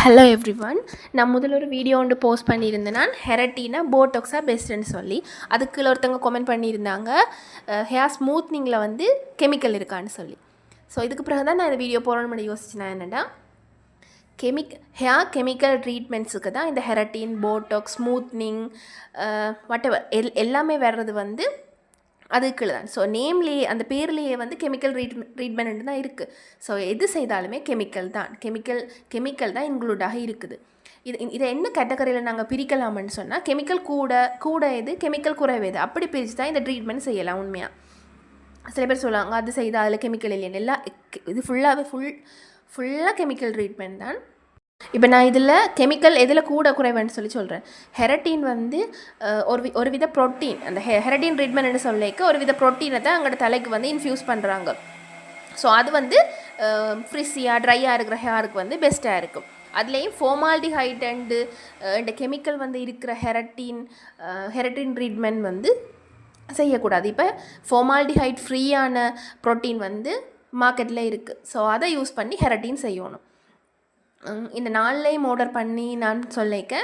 Hello everyone. நான் முதல்ல ஒரு வீடியோ ஒன்று போஸ்ட் பண்ணியிருந்தேன். நான் ஹெரட்டினா போட்டோக்ஸாக பெஸ்ட்டுன்னு சொல்லி அதுக்குள்ள ஒருத்தவங்க கமெண்ட் பண்ணியிருந்தாங்க ஹேர் ஸ்மூத்னிங்கில் வந்து கெமிக்கல் இருக்கான்னு சொல்லி. ஸோ இதுக்கு பிறகு தான் நான் இந்த வீடியோ போடணும்னு யோசிச்சேன். என்னென்னா ஹேர் கெமிக்கல் ட்ரீட்மெண்ட்ஸுக்கு தான் இந்த ஹெரட்டின், போட்டோக்ஸ், ஸ்மூத்னிங் வாட்டெவர் எல்லாமே வர்றது வந்து அதுக்குள்ள தான். ஸோ நேம்லேயே அந்த பேர்லேயே வந்து கெமிக்கல் ட்ரீட்மெண்ட் தான் இருக்குது. ஸோ எது செய்தாலுமே கெமிக்கல் தான் இன்க்ளூடாக இருக்குது. இதை என்ன கேட்டகரியில் நாங்கள் பிரிக்கலாம்னு சொன்னால் கெமிக்கல் கூட எது, கெமிக்கல் குறைவு எது, அப்படி பிரித்து தான் இந்த ட்ரீட்மெண்ட் செய்யலாம். உண்மையாக சில பேர் சொல்லுவாங்க அது செய்தால் அதில் கெமிக்கல் இல்லைன்னு. எல்லாம் இது ஃபுல்லாக கெமிக்கல் ட்ரீட்மெண்ட் தான். இப்போ நான் இதில் கெமிக்கல் எதில் கூட குறைவுன்னு சொல்கிறேன். ஹெரட்டின் வந்து ஒரு வித ப்ரோட்டீன். அந்த ஹெரட்டின் ட்ரீட்மெண்ட்னு சொல்லிக்க ஒரு வித ப்ரோட்டீனை தான் அங்கே தலைக்கு வந்து இன்ஃப்யூஸ் பண்ணுறாங்க. ஸோ அது வந்து ஃப்ரிஸியாக ட்ரையாக இருக்கிற ஹேருக்கு வந்து பெஸ்ட்டாக இருக்கும். அதுலேயும் ஃபார்மால்டிஹைட் இந்த கெமிக்கல் வந்து இருக்கிற ஹெரட்டின் ட்ரீட்மெண்ட் வந்து செய்யக்கூடாது. இப்போ ஃபார்மால்டிஹைட் ஃப்ரீயான ப்ரோட்டீன் வந்து மார்க்கெட்டில் இருக்குது. ஸோ அதை யூஸ் பண்ணி ஹெரட்டின் செய்யணும். இந்த நாள்லேயும் ஆர்டர் பண்ணி நான் சொல்லிக்க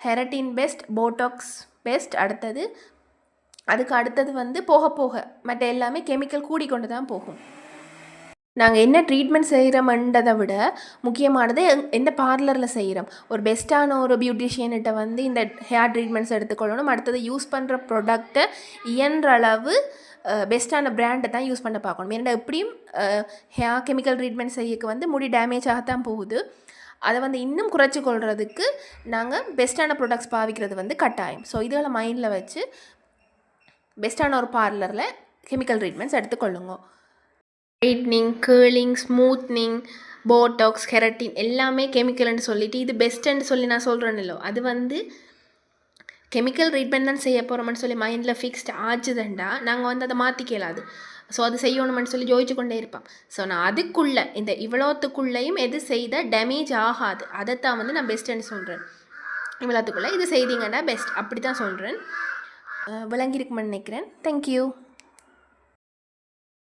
ஹெரட்டின் பெஸ்ட், போட்டாக்ஸ் பெஸ்ட். அதுக்கு அடுத்தது வந்து போக மற்ற எல்லாமே கெமிக்கல் கூடிக்கொண்டு தான் போகும். நாங்கள் என்ன ட்ரீட்மெண்ட் செய்கிறோம்ன்றதை விட முக்கியமானது எந்த பார்லரில் செய்கிறோம். ஒரு பெஸ்ட்டான ஒரு பியூட்டிஷியன்கிட்ட வந்து இந்த ஹேர் ட்ரீட்மெண்ட்ஸ் எடுத்துக்கொள்ளணும். அடுத்தது யூஸ் பண்ணுற ப்ராடக்டை இயன்ற அளவு பெஸ்ட்டான பிராண்டை தான் யூஸ் பண்ண பார்க்கணும். ஏன்னா எப்படியும் ஹேர் கெமிக்கல் ட்ரீட்மெண்ட் செய்யக்கு வந்து முடி டேமேஜ் ஆகத்தான் போகுது. அதை வந்து இன்னும் குறைச்சி கொள்றதுக்கு நாங்கள் பெஸ்ட்டான ப்ராடக்ட்ஸ் பாவிக்கிறது வந்து கட்டாயம். ஸோ இதுகளை மைண்டில் வச்சு பெஸ்ட்டான ஒரு பார்லரில் கெமிக்கல் ட்ரீட்மெண்ட்ஸ் எடுத்துக்கொள்ளுங்க. Straightening, curling, smoothening, Botox, keratin எல்லாமே கெமிக்கல்னு சொல்லிவிட்டு இது பெஸ்ட்டுன்னு சொல்லி நான் சொல்கிறேன்னில்லோ, அது வந்து கெமிக்கல் ட்ரீட்மெண்ட் தான் செய்ய போகிறோம்னு சொல்லி மைண்டில் ஃபிக்ஸ்ட் ஆச்சுதுண்டா நாங்கள் வந்து அதை மாற்றிக்கலாது. ஸோ அது செய்யணும்னு சொல்லி யோசிச்சு கொண்டே இருப்பான். ஸோ நான் அதுக்குள்ளே இந்த இவ்வளோத்துக்குள்ளேயும் எது செய்தால் டேமேஜ் ஆகாது அதைத்தான் வந்து நான் பெஸ்ட்டுன்னு சொல்கிறேன். இவ்வளோத்துக்குள்ளே இது செய்தீங்கன்னா பெஸ்ட் அப்படி தான் சொல்கிறேன். விளங்கியிருக்குமென்னு நினைக்கிறேன். தேங்க்யூ.